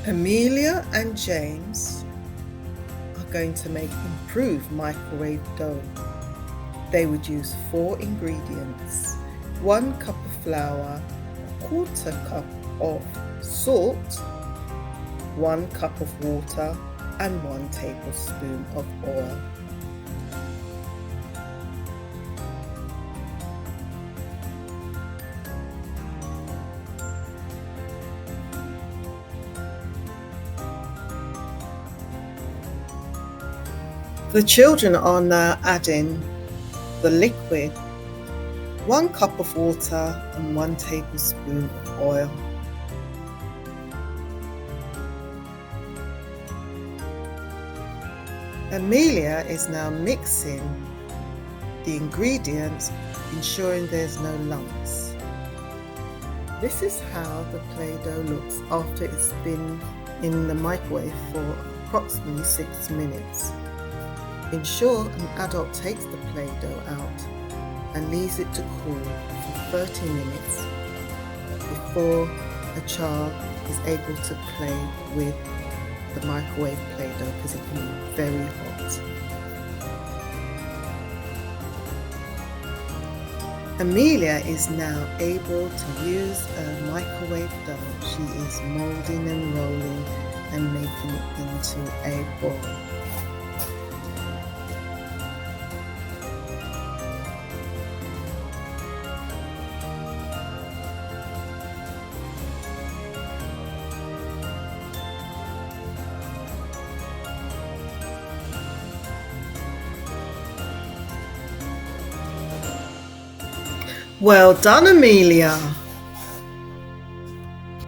Amelia and James are going to make improved microwave dough. They would use 4 ingredients: 1 cup of flour, a quarter cup of salt, 1 cup of water, and 1 tablespoon of oil. The children are now adding the liquid, 1 cup of water and 1 tablespoon of oil. Amelia is now mixing the ingredients, ensuring there's no lumps. This is how the Play-Doh looks after it's been in the microwave for approximately 6 minutes. Ensure an adult takes the Play-Doh out and leaves it to cool for 30 minutes before a child is able to play with the microwave Play-Doh because it can be very hot. Amelia is now able to use a microwave dough. She is molding and rolling and making it into a ball. Well done, Amelia!